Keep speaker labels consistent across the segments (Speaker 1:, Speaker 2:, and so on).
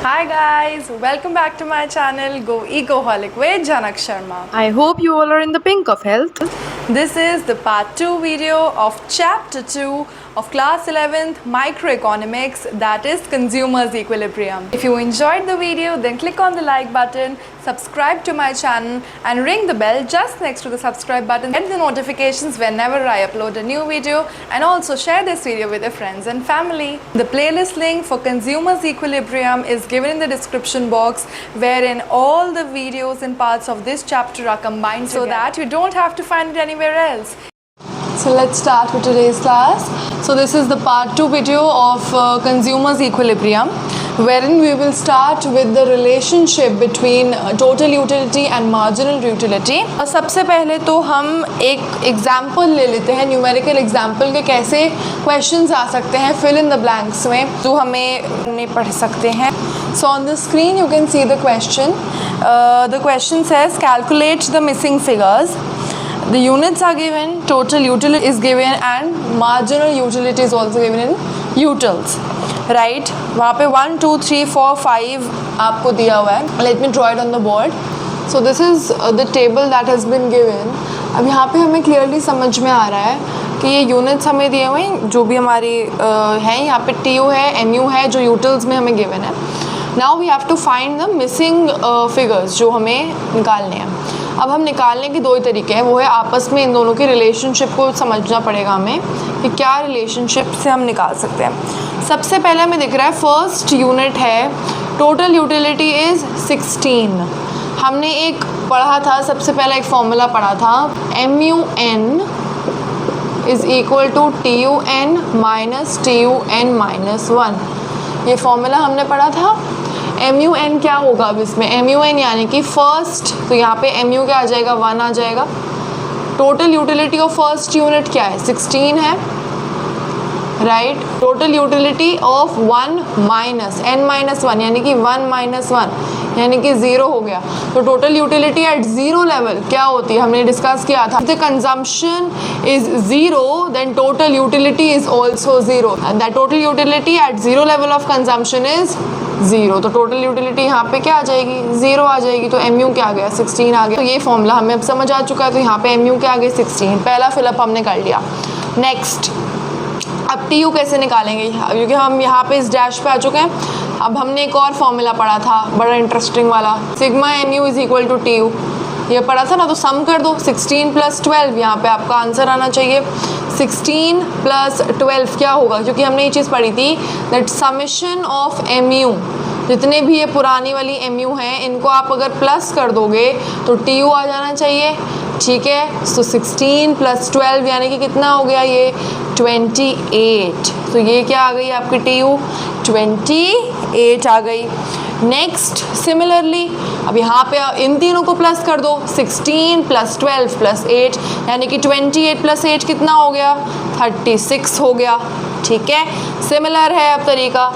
Speaker 1: Hi guys, welcome back to my channel Go Ecoholic with Janak Sharma.
Speaker 2: I hope you all are in the pink of health.
Speaker 1: This is the part 2 video of chapter 2 of class 11th microeconomics, that is consumers equilibrium. If you enjoyed the video, then click on the like button, subscribe to my channel and ring the bell just next to the subscribe button. Get the notifications whenever I upload a new video, and also share this video with your friends and family. The playlist link for consumers equilibrium is given in the description box, wherein all the videos and parts of this chapter are combined so that you don't have to find it anywhere else. So let's start with today's class. So this is the part 2 video of consumers equilibrium, wherein we will start with the relationship between total utility and marginal utility. सबसे पहले तो हम एक example ले लेते हैं, numerical example के कैसे क्वेश्चंस आ सकते हैं फिल इन द ब्लैंक्स में, जो हमें नहीं पढ़ सकते हैं. So on the screen you can see the question. The question says calculate the missing figures. The units are given, total utility is given and marginal utility is also given in utils, right? वहाँ पे 1, 2, 3, 4, 5 आपको दिया हुआ है. Let me draw it on the board. So this is the table that has been given. अब यहाँ पे हमें clearly समझ में आ रहा है कि ये units हमें दिए हुए हैं, जो भी हमारी हैं. यहाँ पे TU है, MU है, जो utils में हमें given है. Now we have to find the missing figures जो हमें निकालने हैं. अब हम निकालने के दो ही तरीके हैं, वो है आपस में इन दोनों की रिलेशनशिप को समझना पड़ेगा हमें कि क्या रिलेशनशिप से हम निकाल सकते हैं. सबसे पहले हमें दिख रहा है फर्स्ट यूनिट है टोटल यूटिलिटी इज़ 16. हमने एक पढ़ा था, सबसे पहला एक फॉर्मूला पढ़ा था, MUN is equal to TUN minus TUN minus 1. ये फॉर्मूला हमने पढ़ा था. MUN क्या होगा अब इसमें, MUN यानी कि फर्स्ट, तो यहाँ पे MU क्या आ जाएगा, 1 आ जाएगा. Total utility of first unit क्या है, 16 है, right. Total utility of 1 minus n minus 1 यानी कि 1 माइनस 1 यानी कि 0 हो गया. तो टोटल यूटिलिटी एट 0 लेवल क्या होती है, हमने डिस्कस किया था, the consumption is 0 then total utility is also 0. That total utility at 0 level of consumption is 0. तो टोटल यूटिलिटी यहाँ पे क्या आ जाएगी, 0 आ जाएगी. तो MU क्या आ गया, 16 आ गया. तो ये फॉर्मूला हमें अब समझ आ चुका है. तो यहाँ पे MU क्या आ गया, 16. पहला फिलअप हमने कर लिया. नेक्स्ट, अब TU कैसे निकालेंगे, क्योंकि हम यहाँ पे इस डैश पे आ चुके हैं. अब हमने एक और फॉर्मूला पढ़ा था बड़ा इंटरेस्टिंग वाला, sigma MU is equal to TU. ये पढ़ा था ना, तो सम कर दो. 16 प्लस 12, यहाँ पे आपका आंसर आना चाहिए. 16 प्लस 12 क्या होगा, क्योंकि हमने ये चीज़ पढ़ी थी दैट समेशन ऑफ MU, जितने भी ये पुरानी वाली MU हैं इनको आप अगर प्लस कर दोगे तो TU आ जाना चाहिए. ठीक है. सो 16 प्लस 12 यानी कि कितना हो गया, ये 28. तो ये क्या आ गई आपकी TU, 28 आ गई. नेक्स्ट, सिमिलरली अब यहाँ पे इन तीनों को प्लस कर दो. 16 प्लस 12 प्लस 8 यानी कि 28 प्लस 8 कितना हो गया, 36 हो गया. ठीक है, सिमिलर है अब तरीका.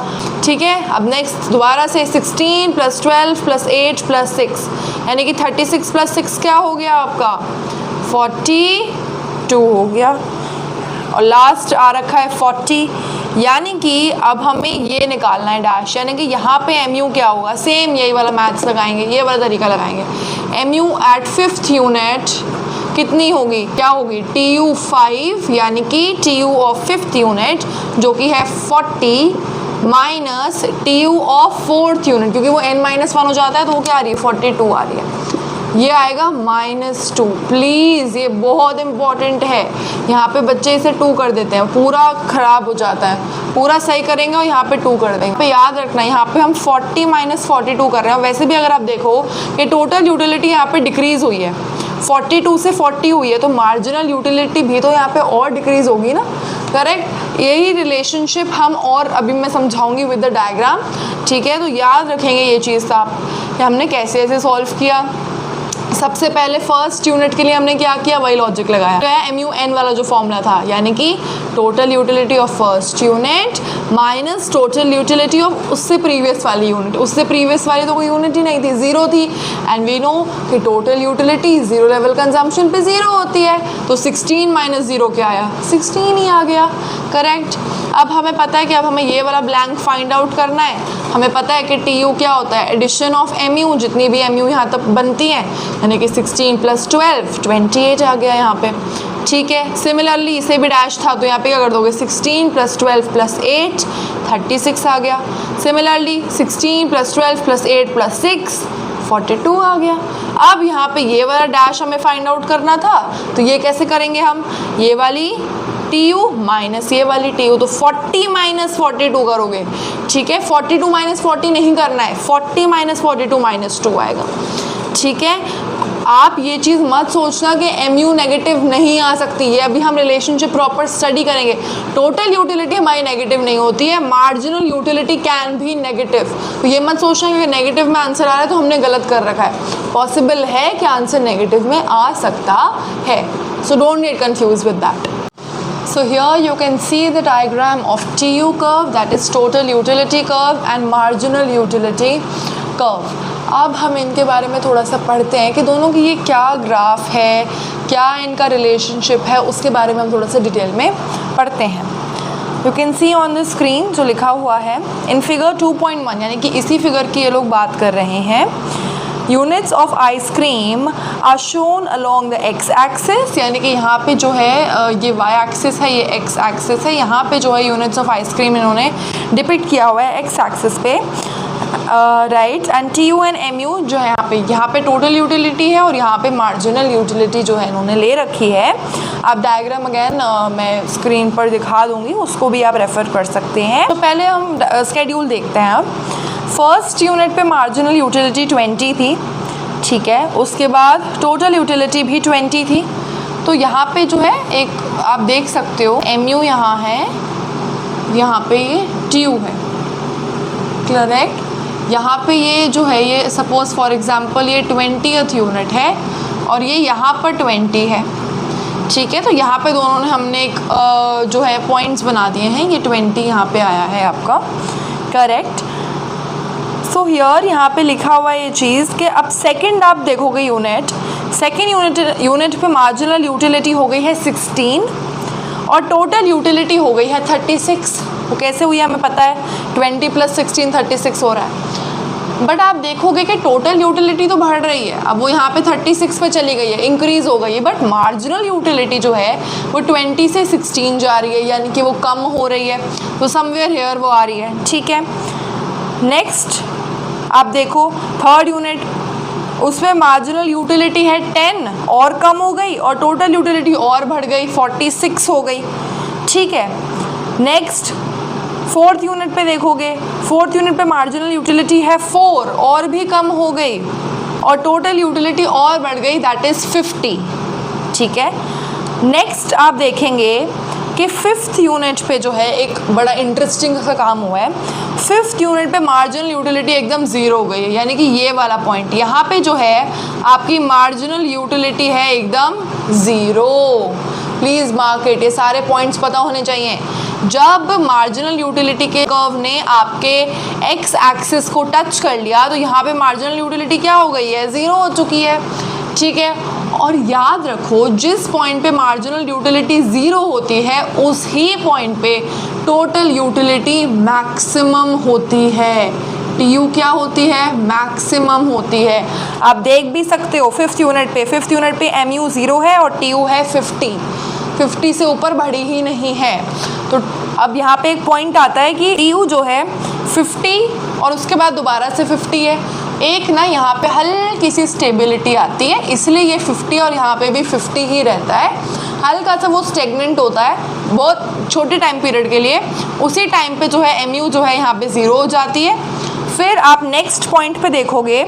Speaker 1: ठीक है. अब नेक्स्ट दोबारा से 16 प्लस 12 प्लस 8 प्लस 6 यानी कि 36 प्लस 6 क्या हो गया आपका, 42 हो गया. और लास्ट आ रखा है 40, यानी कि अब हमें ये निकालना है डैश, यानी कि यहाँ पे MU क्या होगा, सेम यही वाला मैथ्स लगाएंगे, ये वाला तरीका लगाएंगे. MU एट 5th यूनिट कितनी होगी, क्या होगी, TU 5 यानी कि TU ऑफ 5th यूनिट जो कि है 40 minus TU of 4th unit, क्योंकि वो n माइनस 1 हो जाता है तो वो क्या आ रही है, 42 आ रही है. ये आएगा -2. प्लीज़ ये बहुत इंपॉर्टेंट है. यहाँ पे बच्चे इसे 2 कर देते हैं, पूरा ख़राब हो जाता है. पूरा सही करेंगे और यहाँ पे 2 कर देंगे. पे याद रखना, यहाँ पे हम 40 माइनस 42 कर रहे हैं. वैसे भी अगर आप देखो कि टोटल यूटिलिटी यहाँ पे डिक्रीज़ हुई है, 42 से 40 हुई है, तो मार्जिनल यूटिलिटी भी तो यहाँ पे और डिक्रीज़ होगी ना. करेक्ट. यही रिलेशनशिप हम और अभी मैं समझाऊंगी विद द डायग्राम. ठीक है. तो याद रखेंगे ये चीज़ आप कि हमने कैसे ऐसे सॉल्व किया. सबसे पहले फर्स्ट यूनिट के लिए हमने क्या किया, वही लॉजिक लगाया. तो है MUN वाला जो फॉर्मूला था, यानी कि total utility of first unit minus total utility of उससे प्रीवियस वाली यूनिट. उससे प्रीवियस वाली तो कोई यूनिट ही नहीं थी, 0 थी. एंड वी नो कि टोटल यूटिलिटी 0 लेवल कंजम्पशन पे 0 होती है. तो 16 माइनस 0 क्या आया, 16 ही आ गया. करेक्ट. अब हमें पता है कि अब हमें ये वाला ब्लैंक फाइंड आउट करना है। हमें पता है कि TU क्या होता है, एडिशन ऑफ MU, जितनी भी MU यहाँ तक बनती हैं, यानी कि 16 + 12 28 आ गया यहाँ पे। ठीक है, सिमिलरली इसे भी डैश था तो यहाँ पे क्या कर दोगे, 16 + 12 + 8 36 आ गया। सिमिलरली 16 + 12 + 8 + 6 42 आ गया। अब यहाँ पे ये वाला डैश हमें फाइंड आउट करना था, तो ये कैसे करेंगे हम, ये वाली TU माइनस ये वाली TU, तो 40 - 42 करोगे। ठीक है, 42 - 40 नहीं करना है, 40 - 42 - 2 आएगा। ठीक है, आप ये चीज़ मत सोचना कि MU नेगेटिव नहीं आ सकती है, अभी हम रिलेशनशिप प्रॉपर स्टडी करेंगे। टोटल यूटिलिटी हमारी नेगेटिव नहीं होती है, मार्जिनल यूटिलिटी कैन भी नेगेटिव। तो ये मत सोचना कि नेगेटिव में आंसर आ रहा है तो हमने गलत कर रखा है, पॉसिबल है कि आंसर नेगेटिव में आ सकता है। So don't get confuse with that. So here you can see the diagram of TU curve, that is total utility curve and marginal utility curve. अब हम इनके बारे में थोड़ा सा पढ़ते हैं कि दोनों की ये क्या ग्राफ है, क्या इनका रिलेशनशिप है, उसके बारे में हम थोड़ा सा डिटेल में पढ़ते हैं। You can see on the screen जो लिखा हुआ है इन फिगर 2.1, यानी कि इसी फिगर की ये लोग बात कर रहे हैं। Units of ice cream are shown along the x axis, यानी कि यहाँ पे जो है ये वाई एक्सिस है, ये एक्स एक्सिस है। यहाँ पे जो है यूनिट्स ऑफ आइसक्रीम इन्होंने डिपिक्ट किया हुआ है एक्स एक्सिस पे, right. And TU and MU जो है यहाँ पे टोटल यूटिलिटी है और यहाँ पे मार्जिनल यूटिलिटी जो है इन्होंने ले रखी है। आप डायग्राम अगेन मैं स्क्रीन पर दिखा दूँगी, उसको भी आप रेफ़र कर सकते हैं। तो पहले हम स्केड्यूल देखते हैं। अब फर्स्ट यूनिट पे मार्जिनल यूटिलिटी 20 थी, ठीक है, उसके बाद टोटल यूटिलिटी भी 20 थी। तो यहाँ पे जो है एक आप देख सकते हो MU यहाँ है, यहाँ पे ये TU है, करेक्ट। यहाँ पे ये जो है ये सपोज फॉर एग्जांपल ये 20th यूनिट है और ये यहाँ पर 20 है, ठीक है। तो यहाँ पे दोनों ने हमने एक जो है पॉइंट्स बना दिए हैं, ये 20 यहाँ पे आया है आपका, करेक्ट। सो हियर यहाँ पे लिखा हुआ है ये चीज़ कि अब सेकंड आप देखोगे सेकंड यूनिट पे मार्जिनल यूटिलिटी हो गई है 16 और टोटल यूटिलिटी हो गई है 36। वो कैसे हुई हमें पता है, 20 + 16 36 हो रहा है। बट आप देखोगे कि टोटल यूटिलिटी तो बढ़ रही है, अब वो यहाँ पे 36 पे चली गई है, इंक्रीज़ हो गई है, बट मार्जिनल यूटिलिटी जो है वो 20 से 16 जा रही है, यानी कि वो कम हो रही है। तो समवेयर हियर वो आ रही है, ठीक है। नेक्स्ट आप देखो थर्ड यूनिट, उसमें मार्जिनल यूटिलिटी है 10 और कम हो गई और टोटल यूटिलिटी और बढ़ गई 46 हो गई, ठीक है। नेक्स्ट फोर्थ यूनिट पे देखोगे, फोर्थ यूनिट पे मार्जिनल यूटिलिटी है 4 और भी कम हो गई और टोटल यूटिलिटी और बढ़ गई, दैट इज़ 50, ठीक है। नेक्स्ट आप देखेंगे कि फिफ्थ यूनिट पे जो है एक बड़ा इंटरेस्टिंग सा काम हुआ है। फिफ्थ यूनिट पे मार्जिनल यूटिलिटी एकदम ज़ीरो हो गई है, यानी कि ये वाला पॉइंट यहाँ पे जो है आपकी मार्जिनल यूटिलिटी है एकदम ज़ीरो। प्लीज़ मार्क इट, ये सारे पॉइंट्स पता होने चाहिए। जब मार्जिनल यूटिलिटी के कर्व ने आपके एक्स एक्सिस को टच कर लिया तो यहाँ पे मार्जिनल यूटिलिटी क्या हो गई है, ज़ीरो हो चुकी है, ठीक है। और याद रखो जिस पॉइंट पे मार्जिनल यूटिलिटी ज़ीरो होती है उस ही पॉइंट पे टोटल यूटिलिटी मैक्सिमम होती है। TU क्या होती है, मैक्सिमम होती है। आप देख भी सकते हो फिफ्थ यूनिट पे MU 0 है और TU है 50 से ऊपर बढ़ी ही नहीं है। तो अब यहाँ पे एक पॉइंट आता है कि TU जो है 50 और उसके बाद दोबारा से 50 है, एक ना यहाँ पे हल्की सी स्टेबिलिटी आती है, इसलिए ये 50 और यहाँ पे भी 50 ही रहता है। हल्का सा वो स्टेगनेंट होता है बहुत छोटे टाइम पीरियड के लिए, उसी टाइम पे जो है MU जो है यहाँ पे 0 हो जाती है। फिर आप नेक्स्ट पॉइंट पे देखोगे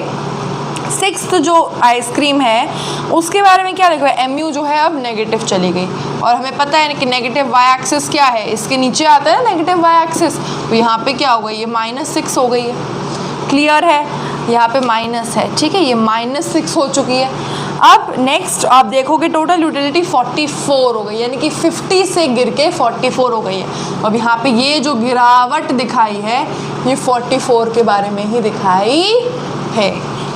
Speaker 1: सिक्स्थ जो आइसक्रीम है उसके बारे में क्या लिखा है, MU जो है अब नेगेटिव चली गई और हमें पता है कि नेगेटिव वाई एक्सिस क्या है, इसके नीचे आता है नेगेटिव वाई एक्सिस। तो यहाँ पे क्या हो गई, ये -6 हो गई है, क्लियर है, यहाँ पे माइनस है, ठीक है, ये -6 हो चुकी है। अब नेक्स्ट आप देखोगे टोटल यूटिलिटी 44 हो गई, यानी कि 50 से गिर के 44 हो गई है। अब यहाँ पे ये जो गिरावट दिखाई है ये 44 के बारे में ही दिखाई है,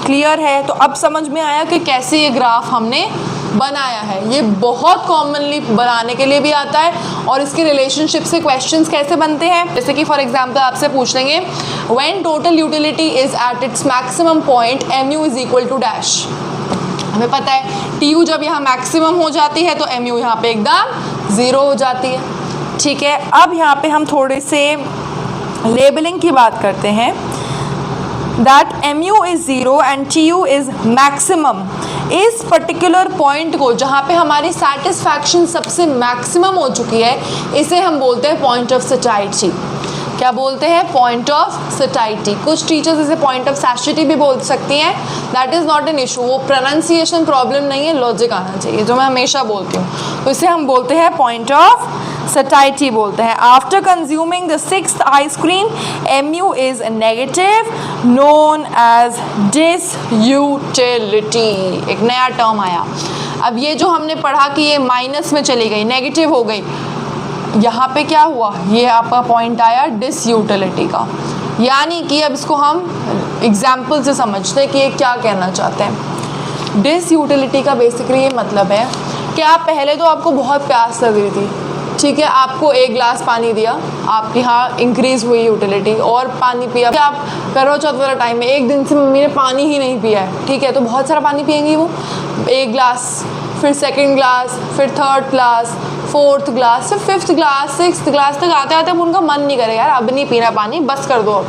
Speaker 1: क्लियर है। तो अब समझ में आया कि कैसे ये ग्राफ हमने बनाया है। ये बहुत कॉमनली बनाने के लिए भी आता है और इसके रिलेशनशिप से क्वेश्चंस कैसे बनते हैं, जैसे कि फॉर एग्जांपल आपसे पूछ लेंगे when total utility is at its maximum point mu is equal to dash. हमें पता है tu जब यहाँ मैक्सिमम हो जाती है तो mu यहाँ पे एकदम 0 हो जाती है। ठीक है, अब यहाँ पे हम थोड़े से लेबलिंग की बात करते हैं। That mu is 0 and tu is maximum. इस पर्टिकुलर पॉइंट को जहाँ पे हमारी सेटिस्फैक्शन सबसे मैक्सिमम हो चुकी है, इसे हम बोलते हैं पॉइंट ऑफ सैटिस्फैक्शन। क्या बोलते हैं? Point of satisfaction. कुछ टीचर्स इसे पॉइंट ऑफ सैटिस्फैक्शन भी बोल सकती हैं, that is not an issue. वो प्रोनाउंसिएशन प्रॉब्लम नहीं है, लॉजिक आना चाहिए, जो मैं हमेशा बोलती हूँ। तो इसे हम बोलते हैं पॉइंट ऑफ सैटिस्फैक्शन बोलते हैं। After consuming the 6th ice cream mu is negative known as disutility. एक नया टर्म आया। अब ये जो हमने पढ़ा कि ये माइनस में चली गई, नेगेटिव हो गई, यहाँ पे क्या हुआ? ये आपका पॉइंट आया डिसयूटिलिटी का। यानी कि अब इसको हम एग्जाम्पल से समझते हैं कि ये क्या कहना चाहते हैं। डिसयूटिलिटी का बेसिकली ये मतलब है कि आप पहले तो आपको बहुत प्यास लग रही थी, ठीक है, आपको 1 गिलास पानी दिया, आपके यहाँ इंक्रीज़ हुई यूटिलिटी और पानी पिया। आप करवा चौथ वाला टाइम में 1 दिन से मम्मी ने पानी ही नहीं पिया है, ठीक है, तो बहुत सारा पानी पियेंगी वो। 1 गिलास, फिर 2nd ग्लास, फिर 3rd ग्लास, 4th ग्लास, फिर 5th ग्लास, 6th ग्लास तक आते आते अब उनका मन नहीं करेगा यार अब नहीं पीना पानी, बस कर दो अब।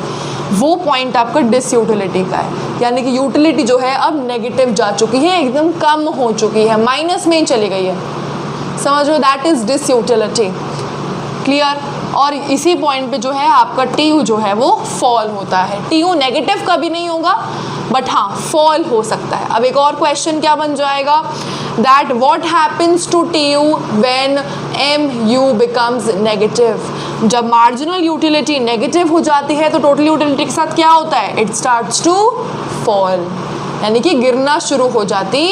Speaker 1: वो पॉइंट आपका डिसयूटिलिटी का है, यानी कि यूटिलिटी जो है अब नेगेटिव जा चुकी है, एकदम कम हो चुकी है, माइनस में ही चली गई है। समझ लो, दैट इज़ डिसयूटिलिटी। क्लियर? और इसी पॉइंट पे जो है आपका tu जो है वो फॉल होता है। tu नेगेटिव कभी नहीं होगा, बट हाँ फॉल हो सकता है। अब एक और क्वेश्चन क्या बन जाएगा, that what happens to tu when mu becomes negative. जब मार्जिनल यूटिलिटी नेगेटिव हो जाती है तो टोटल यूटिलिटी के साथ क्या होता है? इट स्टार्ट्स टू फॉल, यानी कि गिरना शुरू हो जाती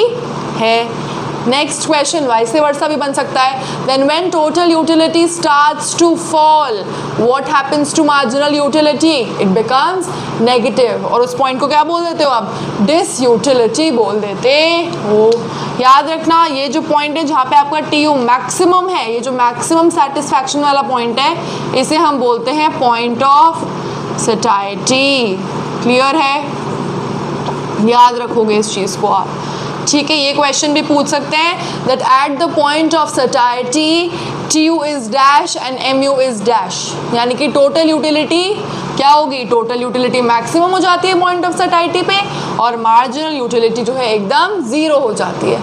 Speaker 1: है। नेक्स्ट क्वेश्चन वाइस वर्सा भी बन सकता है। Then when total utility starts to fall what happens to marginal utility? It becomes negative. और उस पॉइंट को क्या बोल देते हो आप? डिसयूटिलिटी बोल देते हो। याद रखना, ये जो पॉइंट है जहाँ पे आपका tu मैक्सिमम है, ये जो मैक्सिमम सेटिस्फैक्शन वाला पॉइंट है, इसे हम बोलते हैं पॉइंट ऑफ सैटिस्फैक्शन। क्लियर है? याद रखोगे इस चीज़ को आप। ठीक है, ये क्वेश्चन भी पूछ सकते हैं that at the point of satisfaction tu is dash and mu is dash, यानी कि टोटल यूटिलिटी क्या होगी? टोटल यूटिलिटी मैक्सिमम हो जाती है पॉइंट ऑफ सैटिस्फैक्शन पे और मार्जिनल यूटिलिटी जो है एकदम 0 हो जाती है।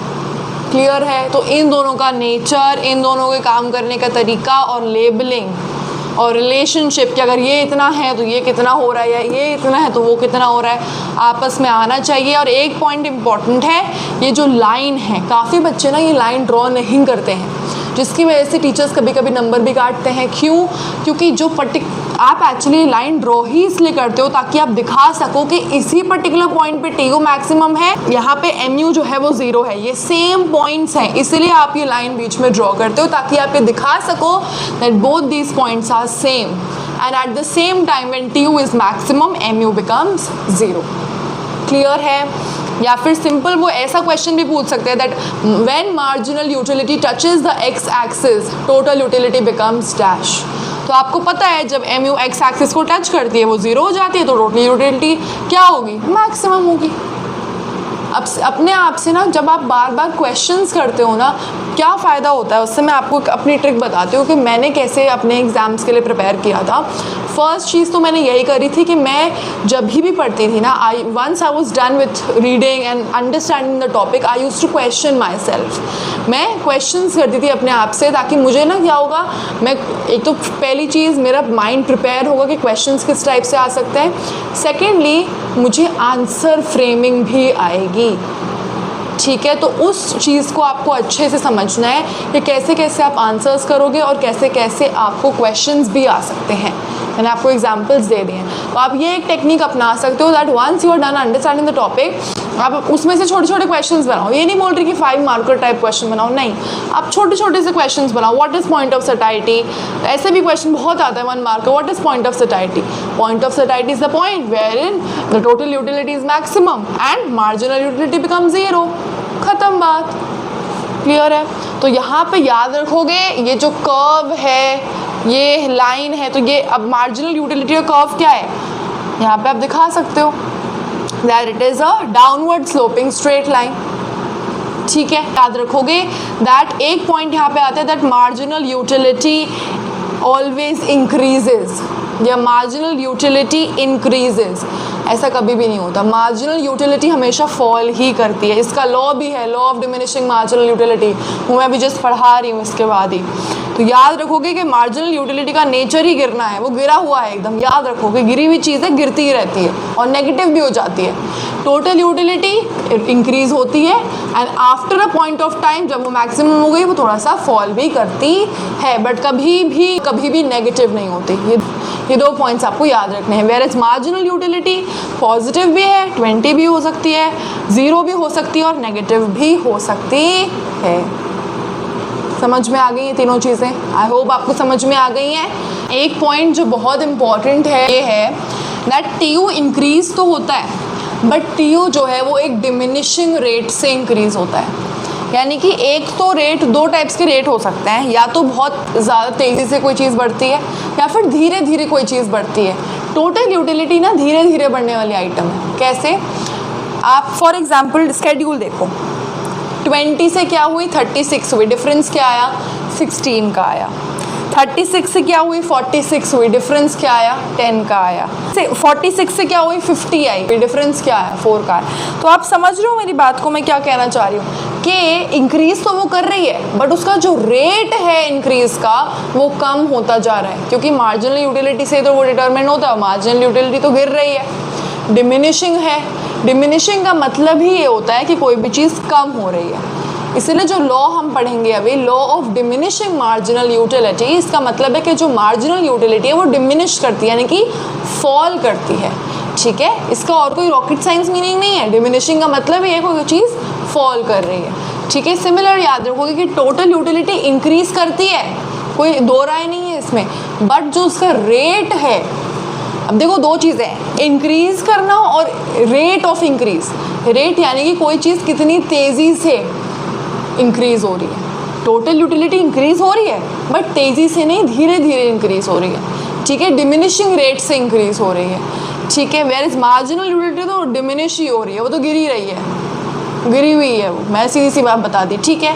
Speaker 1: क्लियर है? तो इन दोनों का नेचर, इन दोनों के काम करने का तरीका और लेबलिंग और रिलेशनशिप कि अगर ये इतना है तो ये कितना हो रहा है, या ये इतना है तो वो कितना हो रहा है, आपस में आना चाहिए। और एक पॉइंट इम्पॉर्टेंट है, ये जो लाइन है, काफ़ी बच्चे ना ये लाइन ड्रॉ नहीं करते हैं, जिसकी वजह से टीचर्स कभी कभी नंबर भी काटते हैं। क्यों? क्योंकि जो आप एक्चुअली लाइन ड्रॉ ही इसलिए करते हो ताकि आप दिखा सको कि इसी पर्टिकुलर पॉइंट पे tu मैक्सिमम है, यहाँ पे mu जो है वो 0 है, ये सेम पॉइंट्स हैं, इसलिए आप ये लाइन बीच में ड्रॉ करते हो ताकि आप ये दिखा सको that both these points are same and at the same time when tu is maximum mu becomes 0। Clear है? या फिर सिंपल वो ऐसा क्वेश्चन भी पूछ सकते हैं that when marginal utility touches the x axis total utility becomes dash. तो आपको पता है जब mu x एक्सिस को टच करती है वो 0 हो जाती है, तो टोटल यूटिलिटी क्या होगी? मैक्सिमम होगी। अब अपने आप से ना जब आप बार बार क्वेश्चंस करते हो ना, क्या फ़ायदा होता है उससे, मैं आपको अपनी ट्रिक बताती हूँ कि मैंने कैसे अपने एग्ज़ाम्स के लिए प्रिपेयर किया था। फर्स्ट चीज़ तो मैंने यही करी थी कि मैं जब भी पढ़ती थी ना, once I was done with reading and understanding the topic, I used to question myself. मैं क्वेश्चंस करती थी अपने आप से, ताकि मुझे ना क्या होगा, मैं एक तो पहली चीज़ मेरा माइंड प्रिपेयर होगा कि क्वेश्चंस किस टाइप से आ सकते हैं। सेकेंडली मुझे आंसर फ्रेमिंग भी आएगी। ठीक है, तो उस चीज़ को आपको अच्छे से समझना है कि कैसे कैसे आप आंसर्स करोगे और कैसे कैसे आपको क्वेश्चंस भी आ सकते हैं। मैंने आपको एग्जांपल्स दे दिए हैं, तो आप ये एक टेक्निक अपना सकते हो that once you are done understanding the topic, आप उसमें से छोटे छोटे क्वेश्चंस बनाओ। ये नहीं बोल रही कि 5 मार्कर टाइप क्वेश्चन बनाओ, नहीं, आप छोटे छोटे से क्वेश्चंस बनाओ। What is point of satisfaction? ऐसे भी क्वेश्चन बहुत आता है 1 marker. What is point of satisfaction? Point of satisfaction is the point wherein the total utility is maximum and marginal utility become 0। खत्म बात। क्लियर है? तो यहाँ पे याद रखोगे ये जो कर्व है, ये लाइन है, तो ये अब मार्जिनल यूटिलिटी का कर्व क्या है यहाँ पे आप दिखा सकते हो, that it is a downward sloping straight line. ठीक है, याद रखोगे दैट एक पॉइंट यहाँ पे आता है that marginal utility always increases या मार्जिनल यूटिलिटी इंक्रीजेज, ऐसा कभी भी नहीं होता। मार्जिनल यूटिलिटी हमेशा फॉल ही करती है, इसका लॉ भी है, law of diminishing marginal utility, वो मैं अभी जस्ट पढ़ा रही हूँ इसके बाद ही। तो याद रखोगे कि मार्जिनल यूटिलिटी का नेचर ही गिरना है, वो गिरा हुआ है एकदम, याद रखोगे गिरी हुई चीज़ें गिरती ही रहती है और नेगेटिव भी हो जाती है। टोटल यूटिलिटी इंक्रीज होती है and after a point of time जब वो मैक्सिमम हो गई वो थोड़ा सा फॉल भी करती है, बट कभी भी नेगेटिव नहीं होती। ये दो पॉइंट्स आपको याद रखने हैं। Where is marginal utility positive भी है, 20 भी हो सकती है, 0 भी हो सकती है और नेगेटिव भी हो सकती है। समझ में आ गई ये तीनों चीज़ें? आई होप आपको समझ में आ गई हैं। एक पॉइंट जो बहुत इम्पॉर्टेंट है ये है दैट TU इंक्रीज तो होता है बट TU जो है वो एक डिमिनिशिंग रेट से इंक्रीज होता है। यानी कि एक तो रेट, दो टाइप्स के रेट हो सकते हैं, या तो बहुत ज़्यादा तेज़ी से कोई चीज़ बढ़ती है या फिर धीरे धीरे कोई चीज़ बढ़ती है। टोटल यूटिलिटी ना धीरे धीरे बढ़ने वाली आइटम है। कैसे? आप फॉर एग्जांपल स्केड्यूल देखो, 20 से क्या हुई 36 हुई, डिफरेंस क्या आया 16 का आया। 36 से क्या हुई 46 हुई, डिफरेंस क्या आया 10 का आया। 46 से क्या हुई 50 आई, डिफरेंस क्या आया 4 का आया। तो आप समझ रहे हो मेरी बात को, मैं क्या कहना चाह रही हूँ कि इंक्रीज तो वो कर रही है बट उसका जो रेट है इंक्रीज का वो कम होता जा रहा है, क्योंकि मार्जिनल यूटिलिटी से तो वो डिटरमिन होता है। मार्जिनल यूटिलिटी तो गिर रही है, डिमिनिशिंग है। डिमिनिशिंग का मतलब ही ये होता है कि कोई भी चीज़ कम हो रही है। इसलिए जो लॉ हम पढ़ेंगे अभी, law of diminishing marginal utility, इसका मतलब है कि जो मार्जिनल यूटिलिटी है वो डिमिनिश करती है, यानी कि फॉल करती है। ठीक है, इसका और कोई रॉकेट साइंस मीनिंग नहीं है। डिमिनिशिंग का मतलब ये कोई चीज़ फॉल कर रही है। ठीक है, सिमिलर याद रखोगे कि टोटल यूटिलिटी इंक्रीज करती है, कोई दो राय नहीं है इसमें, बट जो उसका रेट है, अब देखो दो चीज़ें हैं, इंक्रीज करना और रेट ऑफ इंक्रीज। रेट यानी कि कोई चीज़ कितनी तेज़ी से इंक्रीज हो रही है। टोटल यूटिलिटी इंक्रीज हो रही है बट तेज़ी से नहीं, धीरे धीरे इंक्रीज हो रही है। ठीक है, डिमिनिशिंग रेट से इंक्रीज हो रही है। ठीक है, वेयर इज मार्जिनल यूटिलिटी तो डिमिनिश ही हो रही है, वो तो गिरी रही है, गिरी हुई है वो, मैं सीधी सी बात बता दी। ठीक है,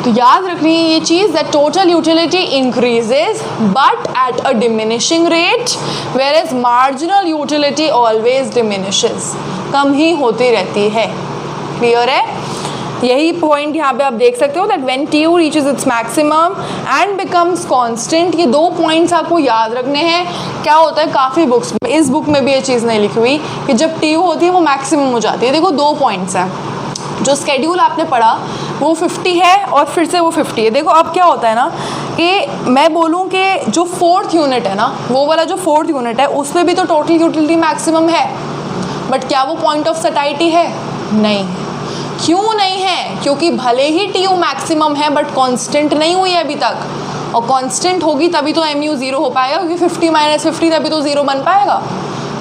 Speaker 1: तो याद रखनी है ये चीज़ that total utility increases but at a diminishing rate, where is marginal utility always diminishes, कम ही होती रहती है। क्लियर है? यही पॉइंट यहाँ पे आप देख सकते हो that when TU reaches its maximum and becomes constant. ये दो पॉइंट्स आपको याद रखने हैं। क्या होता है काफ़ी बुक्स में, इस बुक में भी ये चीज़ नहीं लिखी हुई कि जब TU होती है वो मैक्सिमम हो जाती है। देखो दो पॉइंट्स हैं, जो स्केड्यूल आपने पढ़ा वो 50 है और फिर से वो 50 है। देखो अब क्या होता है ना कि मैं बोलूँ कि जो 4th यूनिट है ना, वो वाला जो 4th यूनिट है उसमें भी तो टोटल यूटिलिटी मैक्सिमम है, बट क्या वो पॉइंट ऑफ सटाइटी है? नहीं है। क्यों नहीं है? क्योंकि भले ही TU मैक्सिमम है बट कांस्टेंट नहीं हुई है अभी तक, और कांस्टेंट होगी तभी तो MU 0 हो पाएगा, क्योंकि 50 - 50 तभी तो 0 बन पाएगा।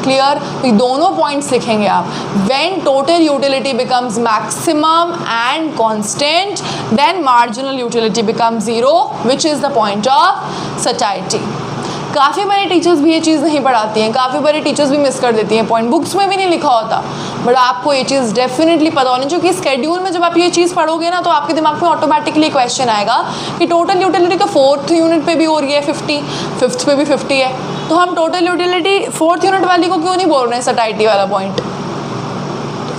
Speaker 1: क्लियर? तो दोनों पॉइंट्स लिखेंगे आप। When total utility becomes maximum and constant then marginal utility becomes 0 which is the point of satiety. काफ़ी बड़े टीचर्स भी ये चीज़ नहीं पढ़ाती हैं, काफ़ी बड़े टीचर्स भी मिस कर देती हैं, पॉइंट बुक्स में भी नहीं लिखा होता, बट आपको ये चीज़ डेफिनेटली पता होनी चाहिए, क्योंकि स्केड्यूल में जब आप ये चीज़ पढ़ोगे ना तो आपके दिमाग में ऑटोमेटिकली क्वेश्चन आएगा कि टोटल यूटिलिटी तो 4th यूनिट पे भी हो रही है 50, 5th पे भी 50 है, तो हम टोटल यूटिलिटी 4th यूनिट वाली को क्यों नहीं बोल रहे हैं सटाइटी वाला पॉइंट?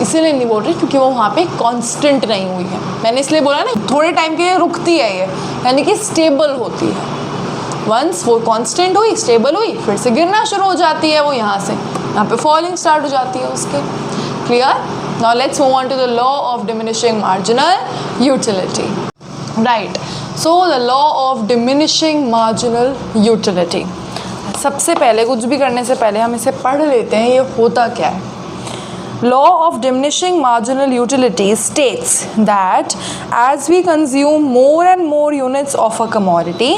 Speaker 1: इसीलिए नहीं बोल रही क्योंकि वो वहाँ पे कांस्टेंट नहीं हुई है। मैंने इसलिए बोला ना थोड़े टाइम के लिए रुकती है ये, यानी कि स्टेबल होती है। वंस वो कांस्टेंट हुई, स्टेबल हुई, फिर से गिरना शुरू हो जाती है, वो यहाँ से यहाँ पे फॉलिंग स्टार्ट हो जाती है उसके। Clear? Now let's move on to the law of diminishing marginal utility. Right, so the law of diminishing marginal utility. सबसे पहले कुछ भी करने से पहले हम इसे पढ़ लेते हैं, ये होता क्या है। Law of diminishing marginal utility states that as we consume more and more units of a commodity,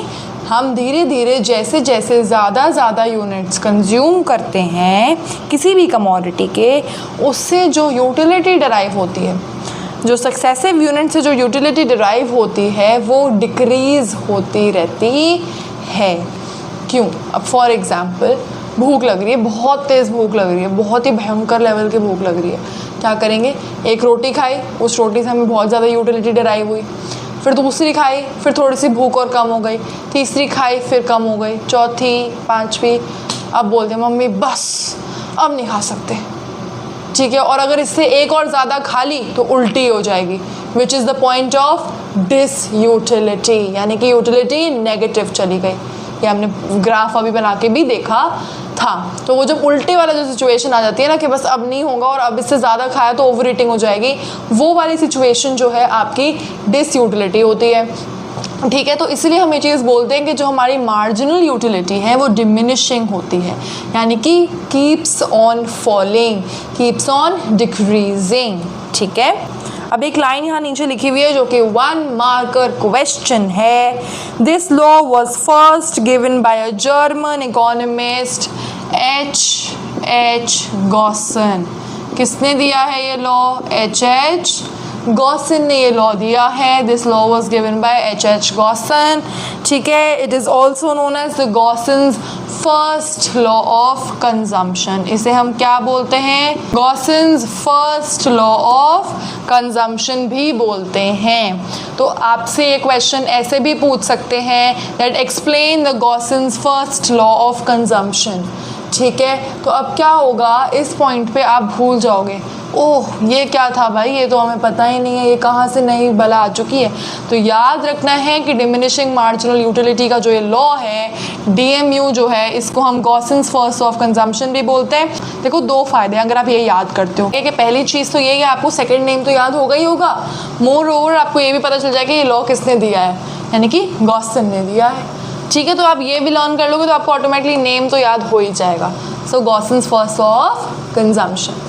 Speaker 1: हम धीरे धीरे जैसे जैसे ज़्यादा यूनिट्स कंज्यूम करते हैं किसी भी कमोडिटी के, उससे जो यूटिलिटी डराइव होती है जो सक्सेसिव यूनिट से जो यूटिलिटी डिराइव होती है वो डिक्रीज़ होती रहती है। क्यों? अब फॉर एग्ज़ाम्पल भूख लग रही है, बहुत तेज़ भूख लग रही है, बहुत ही भयंकर लेवल की भूख लग रही है, क्या करेंगे? एक रोटी खाई, उस रोटी से हमें बहुत ज़्यादा यूटिलिटी डिराइव हुई, फिर दूसरी खाई, फिर थोड़ी सी भूख और कम हो गई, तीसरी खाई, फिर कम हो गई, चौथी, पाँचवीं, अब बोलते हैं मम्मी बस अब नहीं खा सकते, ठीक है। और अगर इससे एक और ज़्यादा खा ली तो उल्टी हो जाएगी, which is the point of disutility, यानी कि यूटिलिटी नेगेटिव चली गई। ये हमने ग्राफ अभी बना के भी देखा था। तो वो जब उल्टे वाला जो सिचुएशन आ जाती है ना कि बस अब नहीं होगा और अब इससे ज़्यादा खाया तो ओवर ईटिंग हो जाएगी, वो वाली सिचुएशन जो है आपकी डिसयूटिलिटी होती है, ठीक है। तो इसलिए हम ये चीज़ बोलते हैं कि जो हमारी मार्जिनल यूटिलिटी है वो डिमिनिशिंग होती है, यानी कि keeps on falling, keeps on decreasing, ठीक है। अब एक लाइन यहाँ नीचे लिखी हुई है जो कि 1 मार्कर क्वेश्चन है। This law was first given by a German economist H.H. Gaussian. किसने दिया है ये लॉ? H.H. गॉसन ने ये लॉ दिया है। This law was given by H.H. Gossen, ठीक है। It is also known as the Gossen's first law of consumption. इसे हम क्या बोलते हैं? Gossen's first law of consumption भी बोलते हैं। तो आपसे ये क्वेश्चन ऐसे भी पूछ सकते हैं that explain the Gossen's first law of consumption, ठीक है। तो अब क्या होगा, इस पॉइंट पे आप भूल जाओगे, ओह ये क्या था भाई, ये तो हमें पता ही नहीं है, ये कहाँ से नई बला आ चुकी है। तो याद रखना है कि डिमिनिशिंग मार्जिनल यूटिलिटी का जो ये लॉ है, DMU जो है, इसको हम गॉसन्स फर्स्ट ऑफ कंजम्पशन भी बोलते हैं। देखो दो फायदे अगर आप ये याद करते हो कि पहली चीज़ तो ये है आपको सेकेंड नेम तो याद होगा ही होगा, मोर ओवर आपको ये भी पता चल जाएगा ये लॉ किसने दिया है, यानी कि गॉसन ने दिया है, ठीक है। तो आप ये भी लर्न कर लोगे तो आपको ऑटोमेटिकली नेम तो याद हो ही जाएगा। So Gossen's first of consumption.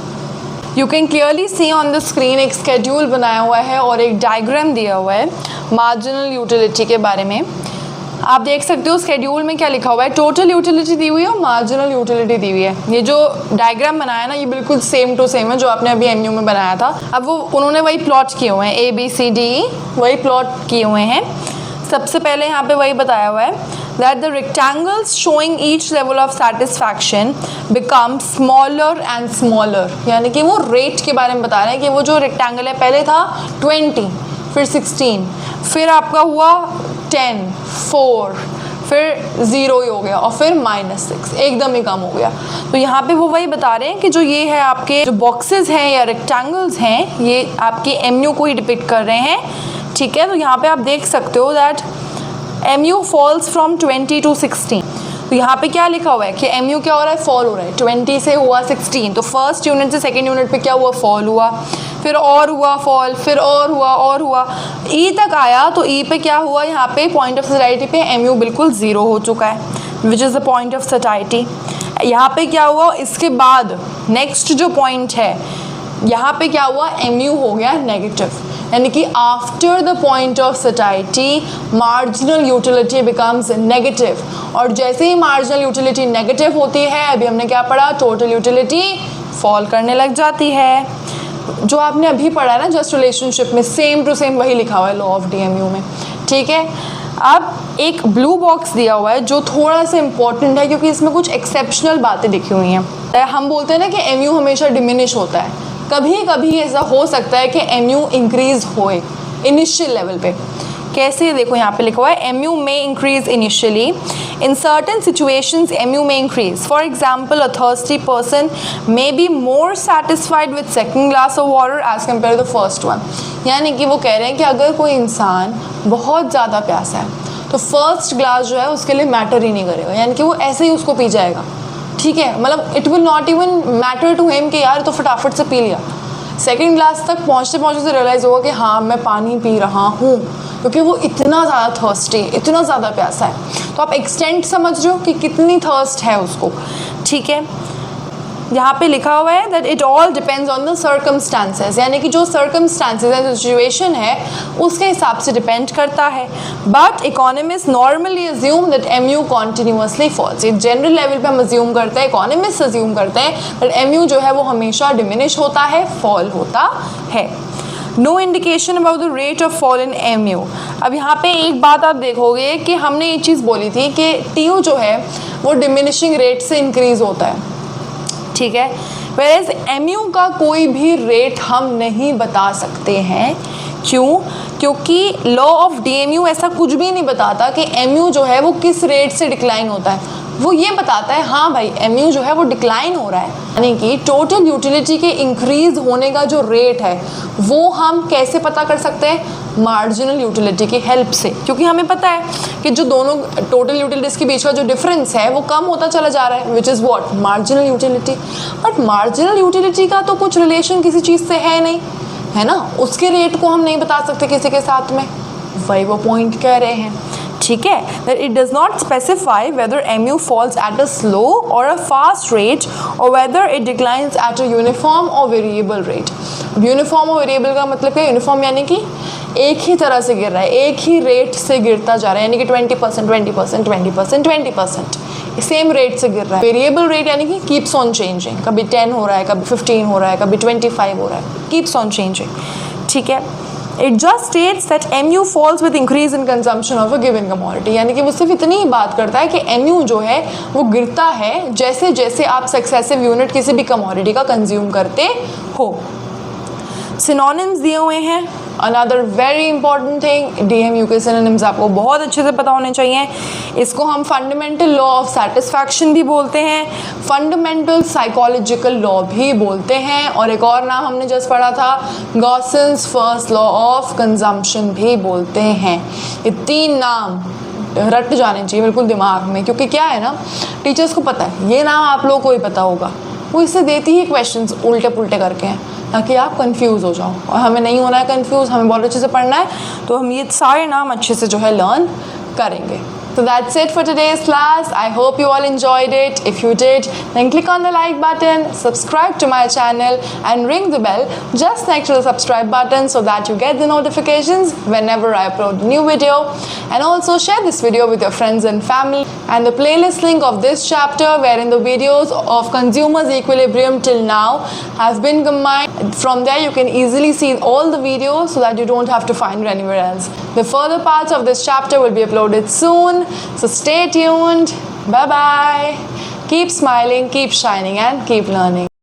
Speaker 1: You can clearly see on the screen एक स्केड्यूल बनाया हुआ है और एक डायग्राम दिया हुआ है मार्जिनल यूटिलिटी के बारे में। आप देख सकते हो स्केड्यूल में क्या लिखा हुआ है, टोटल यूटिलिटी दी हुई है और मार्जिनल यूटिलिटी दी हुई है। ये जो डायग्राम बनाया ना ये बिल्कुल सेम टू सेम है जो आपने अभी MU में बनाया था। अब वो उन्होंने वही प्लॉट किए हुए हैं, ABCD वही प्लॉट किए हुए हैं। सबसे पहले यहाँ पे वही बताया हुआ है that the rectangles showing each level of satisfaction become smaller and smaller, यानी कि वो रेट के बारे में बता रहे हैं कि वो जो रेक्टेंगल है पहले था 20, फिर 16, फिर आपका हुआ 10, 4, फिर 0 ही हो गया और फिर -6, एकदम ही कम हो गया। तो यहाँ पे वो वही बता रहे हैं कि जो ये है आपके जो बॉक्सेस हैं या रेक्टेंगल्स हैं ये आपके MU को ही डिपिक्ट कर रहे हैं, ठीक है। तो यहाँ पे आप देख सकते हो that MU falls from 20 to 16। तो यहाँ पे क्या लिखा हुआ है कि MU क्या हो रहा है, फॉल हो रहा है, 20 से हुआ 16, तो फर्स्ट यूनिट से सेकेंड यूनिट पे क्या हुआ, फॉल हुआ, फिर और हुआ फॉल, फिर और हुआ E तक आया। तो E पे क्या हुआ, यहाँ पे पॉइंट ऑफ सैटिस्फैक्शन पे MU बिल्कुल 0 हो चुका है, विच is the point of satisfaction. यहाँ पे क्या हुआ, इसके बाद नेक्स्ट जो पॉइंट है यहाँ पे क्या हुआ, MU हो गया नेगेटिव, यानी कि after the point of satisfaction marginal utility becomes negative. और जैसे ही मार्जिनल यूटिलिटी नेगेटिव होती है, अभी हमने क्या पढ़ा, टोटल यूटिलिटी फॉल करने लग जाती है। जो आपने अभी पढ़ा है ना जस्ट रिलेशनशिप में, सेम टू सेम वही लिखा हुआ है लॉ ऑफ DMU में, ठीक है। अब एक ब्लू बॉक्स दिया हुआ है जो थोड़ा सा इंपॉर्टेंट है क्योंकि इसमें कुछ एक्सेप्शनल बातें लिखी हुई हैं। हम बोलते हैं ना कि MU हमेशा डिमिनिश होता है, कभी कभी ऐसा हो सकता है कि MU इंक्रीज होए इनिशियल लेवल पे। कैसे, देखो यहाँ पे लिखा हुआ है MU may increase initially in certain situations MU may increase. For example, a thirsty person may be more satisfied with second glass of water as compared to the first one. यानी कि वो कह रहे हैं कि अगर कोई इंसान बहुत ज़्यादा प्यासा है तो फर्स्ट ग्लास जो है उसके लिए मैटर ही नहीं करेगा, यानी कि वो ऐसे ही उसको पी जाएगा, ठीक है। मतलब it will not even matter to him कि यार तो फटाफट से पी लिया। सेकेंड ग्लास तक पहुँचते पहुँचते से रियलाइज़ होगा कि हाँ मैं पानी पी रहा हूँ, क्योंकि वो इतना ज़्यादा थर्स्टी, इतना ज़्यादा प्यासा है। तो आप एक्सटेंट समझ रहे हो कि कितनी थर्स्ट है उसको, ठीक है। यहाँ पे लिखा हुआ है that it all depends on the circumstances, यानी कि जो सर्कमस्टांसेस है, सिचुएशन है, उसके हिसाब से डिपेंड करता है। But economist normally assume that MU continuously falls. ये जनरल लेवल पे हम अज्यूम करते हैं, इकोनॉमिस्ट अज्यूम करते हैं दैट MU जो है वो हमेशा डिमिनिश होता है, फॉल होता है। No indication about the rate of fall in MU। अब यहाँ पे एक बात आप देखोगे कि हमने ये चीज़ बोली थी कि TU जो है वो डिमिनिशिंग रेट से इंक्रीज होता है, ठीक है। वेयरएज MU का कोई भी रेट हम नहीं बता सकते हैं। क्यों? क्योंकि लॉ ऑफ DMU ऐसा कुछ भी नहीं बताता कि MU जो है वो किस रेट से डिक्लाइन होता है। वो ये बताता है हाँ भाई MU जो है वो डिक्लाइन हो रहा है, यानी कि टोटल यूटिलिटी के इंक्रीज होने का जो रेट है वो हम कैसे पता कर सकते हैं? मार्जिनल यूटिलिटी की हेल्प से, क्योंकि हमें पता है कि जो दोनों टोटल यूटिलिटीज़ के बीच का जो डिफरेंस है वो कम होता चला जा रहा है, which is what? Marginal utility. But marginal utility का तो कुछ रिलेशन किसी चीज़ से है नहीं, है ना, उसके रेट को हम नहीं बता सकते किसी के साथ में, वही वो पॉइंट कह रहे हैं, ठीक है। that it does not specify whether MU falls at a slow or a fast rate or whether it declines at a uniform or variable rate। Uniform और वेरिएबल का मतलब क्या? यूनिफॉर्म यानी कि एक ही तरह से गिर रहा है, एक ही रेट से गिरता जा रहा है, यानी कि 20%, 20%, 20%, 20% सेम रेट से गिर रहा है। वेरिएबल रेट यानी कि कीप्स ऑन चेंजिंग, कभी 10 हो रहा है, कभी 15 हो रहा है, कभी 25 हो रहा है, कीप्स ऑन चेंजिंग, ठीक है। It just states that MU falls with increase in consumption of a given commodity, यानी कि वो सिर्फ इतनी ही बात करता है कि MU जो है वो गिरता है जैसे जैसे आप सक्सेसिव यूनिट किसी भी कमोडिटी का कंज्यूम करते हो। सिनोनिम्स दिए हुए हैं। Another very important thing, DMU के सिनोनिम्स आपको बहुत अच्छे से पता होने चाहिए। इसको हम फंडामेंटल लॉ ऑफ सेटिस्फैक्शन भी बोलते हैं, फंडामेंटल साइकोलॉजिकल लॉ भी बोलते हैं, और एक और नाम हमने जस्ट पढ़ा था, गॉसन्स फर्स्ट लॉ ऑफ कंजम्पशन भी बोलते हैं। ये 3 नाम रट जाने चाहिए बिल्कुल दिमाग में, क्योंकि क्या है ना, टीचर्स को पता है ये नाम आप लोगों को ही पता होगा, वो इससे देती ही क्वेश्चंस उल्टे पुल्टे करके हैं ताकि आप कंफ्यूज हो जाओ, और हमें नहीं होना है कंफ्यूज, हमें बहुत अच्छे से पढ़ना है, तो हम ये सारे नाम अच्छे से जो है लर्न करेंगे। So that's it for today's class. I hope you all enjoyed it. If you did, then click on the like button, subscribe to my channel and ring the bell just next to the subscribe button so that you get the notifications whenever I upload a new video. And also share this video with your friends and family. And the playlist link of this chapter, wherein the videos of consumers equilibrium till now have been combined. From there you can easily see all the videos so that you don't have to find it anywhere else. The further parts of this chapter will be uploaded soon. So stay tuned. Bye bye. Keep smiling, keep shining, and keep learning.